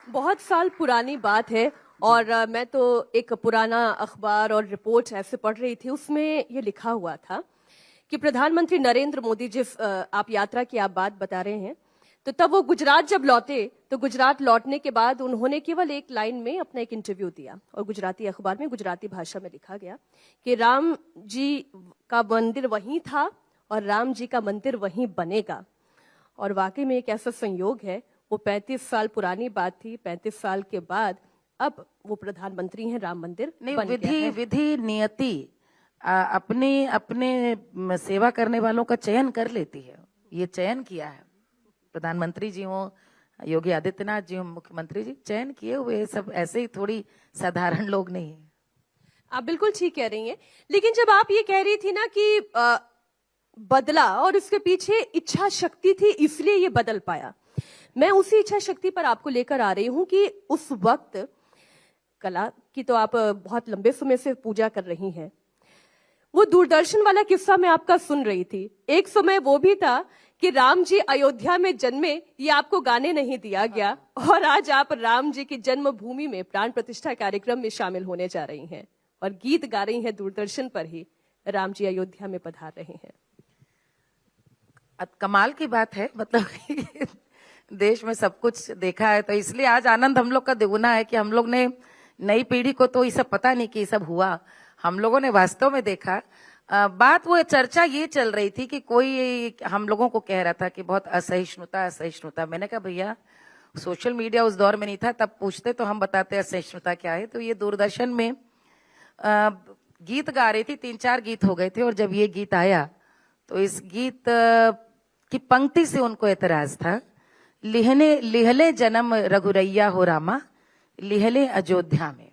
बहुत साल पुरानी बात है और मैं तो एक पुराना अखबार और रिपोर्ट ऐसे पढ़ रही थी, उसमें ये लिखा हुआ था कि प्रधानमंत्री नरेंद्र मोदी आप यात्रा की आप बात बता रहे हैं, तो तब वो गुजरात जब लौटे तो गुजरात लौटने के बाद उन्होंने केवल एक लाइन में अपना एक इंटरव्यू दिया और गुजराती अखबार में गुजराती भाषा में लिखा गया कि राम जी का मंदिर वहीं था और राम जी का मंदिर वहीं बनेगा। और वाकई में एक ऐसा संयोग है, वो 35 साल पुरानी बात थी, 35 साल के बाद अब वो प्रधानमंत्री हैं, राम मंदिर बन गया है। विधि नियति अपने अपने सेवा करने वालों का चयन कर लेती है। ये चयन किया है प्रधानमंत्री जी हो, योगी आदित्यनाथ जी हो, मुख्यमंत्री जी, चयन किए हुए सब ऐसे ही थोड़ी साधारण लोग नहीं है। आप बिल्कुल ठीक कह रही हैं, लेकिन जब आप ये कह रही थी ना कि बदला और उसके पीछे इच्छा शक्ति थी इसलिए ये बदल पाया, मैं उसी इच्छा शक्ति पर आपको लेकर आ रही हूं कि उस वक्त कला की तो आप बहुत लंबे समय से पूजा कर रही हैं। वो दूरदर्शन वाला किस्सा मैं आपका सुन रही थी, एक समय वो भी था कि राम जी अयोध्या में जन्मे, ये आपको गाने नहीं दिया गया और आज आप राम जी की जन्मभूमि में प्राण प्रतिष्ठा कार्यक्रम में शामिल होने जा रही हैं और गीत गा रही हैं दूरदर्शन पर ही, राम जी अयोध्या में पधार रहे हैं। कमाल की बात है, मतलब देश में सब कुछ देखा है तो इसलिए आज आनंद हम लोग का दुगुना है कि हम लोग ने, नई पीढ़ी को तो ये सब पता नहीं कि ये सब हुआ, हम लोगों ने वास्तव में देखा। बात वो चर्चा ये चल रही थी कि कोई हम लोगों को कह रहा था कि बहुत असहिष्णुता। मैंने कहा भैया सोशल मीडिया उस दौर में नहीं था, तब पूछते तो हम बताते असहिष्णुता क्या है। तो ये दूरदर्शन में गीत गा रही थी, 3-4 गीत हो गए थे और जब ये गीत आया तो इस गीत की पंक्ति से उनको एतराज था, लिहले जन्म रघुरैया हो रामा, लिहले अयोध्या में।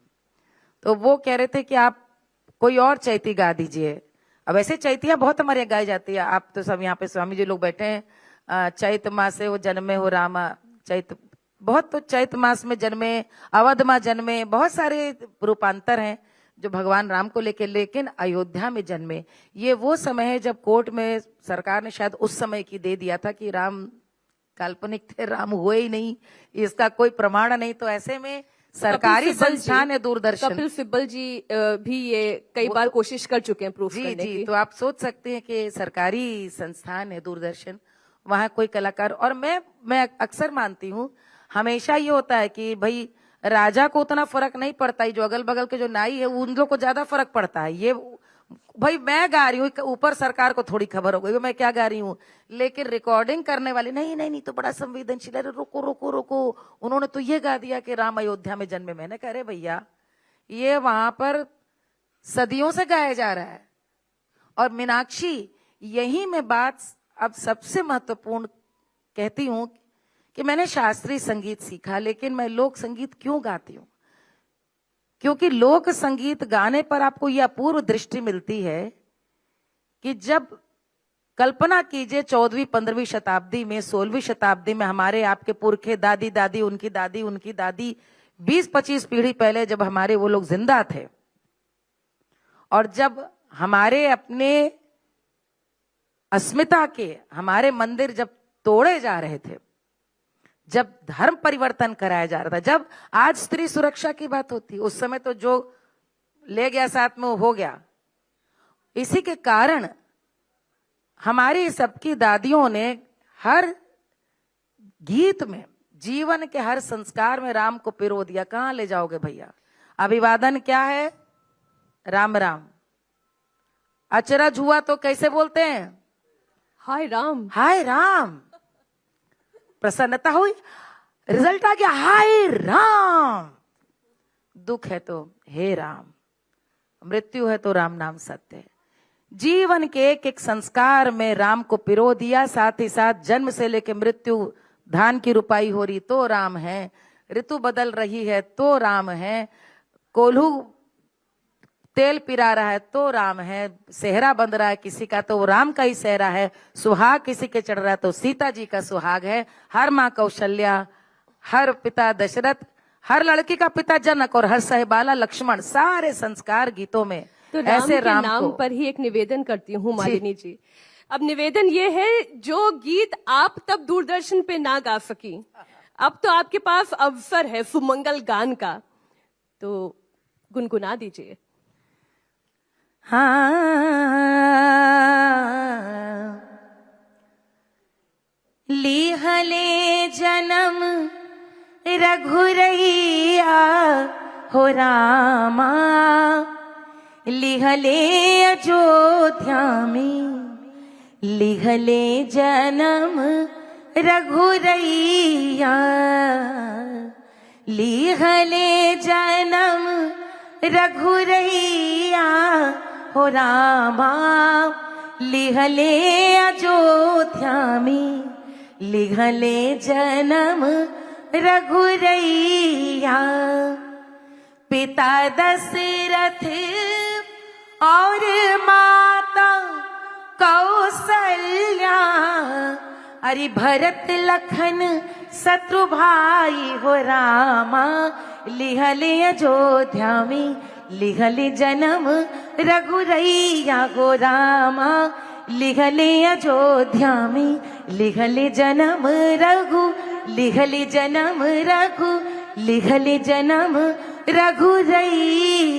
तो वो कह रहे थे कि आप कोई और चैती गा दीजिए। अब ऐसे चैतियां बहुत हमारे यहाँ गाई जाती है, आप तो सब यहाँ पे स्वामी जी लोग बैठे हैं, चैत मासे वो जन्मे हो रामा, चैत बहुत, तो चैत मास में जन्मे, अवध माँ जन्मे, बहुत सारे रूपांतर हैं जो भगवान राम को लेके, लेकिन अयोध्या में जन्मे। ये वो समय है जब कोर्ट में सरकार ने शायद उस समय की दे दिया था कि राम काल्पनिक थे, राम हुए ही नहीं, इसका कोई प्रमाण नहीं। तो ऐसे में सरकारी संस्थान है दूरदर्शन, कपिल सिब्बल जी भी ये कई बार कोशिश कर चुके हैं प्रूफ करने की। तो आप सोच सकते हैं कि सरकारी संस्थान है दूरदर्शन, वहां कोई कलाकार, और मैं अक्सर मानती हूँ, हमेशा ये होता है कि भाई राजा को उतना फर्क नहीं पड़ता है, जो अगल बगल के जो नाई है उन लोग को ज्यादा फर्क पड़ता है। ये भाई मैं गा रही हूँ, ऊपर सरकार को थोड़ी खबर हो गई मैं क्या गा रही हूँ, लेकिन रिकॉर्डिंग करने वाले नहीं तो बड़ा संवेदनशील है, रुको, उन्होंने तो ये गा दिया कि राम अयोध्या में जन्मे। मैंने कह रहे भैया ये वहां पर सदियों से गाया जा रहा है। और मीनाक्षी, यही मैं बात अब सबसे महत्वपूर्ण कहती हूँ कि मैंने शास्त्रीय संगीत सीखा, लेकिन मैं लोक संगीत क्यों गाती हूँ, क्योंकि लोक संगीत गाने पर आपको यह अपूर्व दृष्टि मिलती है कि जब कल्पना कीजिए 14वीं 15वीं शताब्दी में, 16वीं शताब्दी में हमारे आपके पुरखे, दादी दादी, उनकी दादी 20-25 पीढ़ी पहले जब हमारे वो लोग जिंदा थे, और जब हमारे अपने अस्मिता के हमारे मंदिर जब तोड़े जा रहे थे, जब धर्म परिवर्तन कराया जा रहा था, जब आज स्त्री सुरक्षा की बात होती, उस समय तो जो ले गया साथ में वो हो गया। इसी के कारण हमारी सबकी दादियों ने हर गीत में, जीवन के हर संस्कार में राम को पिरो दिया। कहां ले जाओगे भैया? अभिवादन क्या है? राम राम। अचरज हुआ तो कैसे बोलते हैं? हाय राम, हाय राम। प्रसन्नता हुई, रिजल्ट आ गया, हाय राम। दुख है तो हे राम, मृत्यु है तो राम नाम सत्य है। जीवन के एक एक संस्कार में राम को पिरो दिया, साथ ही साथ जन्म से लेकर मृत्यु, धान की रुपाई हो रही तो राम है, ऋतु बदल रही है तो राम है, कोल्हू तेल पिरा रहा है तो राम है, सेहरा बंध रहा है किसी का तो वो राम का ही सेहरा है, सुहाग किसी के चढ़ रहा है तो सीता जी का सुहाग है। हर माँ कौशल्या, हर पिता दशरथ, हर लड़की का पिता जनक और हर सहबाला लक्ष्मण, सारे संस्कार गीतों में तो ऐसे राम के नाम नाम पर ही एक निवेदन करती हूँ मालिनी जी। अब निवेदन ये है, जो गीत आप तब दूरदर्शन पे ना गा सकी, अब तो आपके पास अवसर है सुमंगल गान का, तो गुनगुना दीजिए। हाँ, लिहले जन्म रघुरैया हो रामा, लिहले अयोध्या में, लिहले जन्म रघुरैया, लिहले जन्म रघुरैया हो रामा, लिहले अयोध्या में, लिहले जन्म रघुरैया। पिता दशरथ और माता कौशल्या, अरे भरत लखन शत्रु भाई हो रामा, लिहले अयोध्या में, लिहले जन्म रघुरैया हो रामा, लिहले अयोध्या में, लिहले जन्म रघु, लिहले जन्म रघु, लिहले जन्म रघुरैया।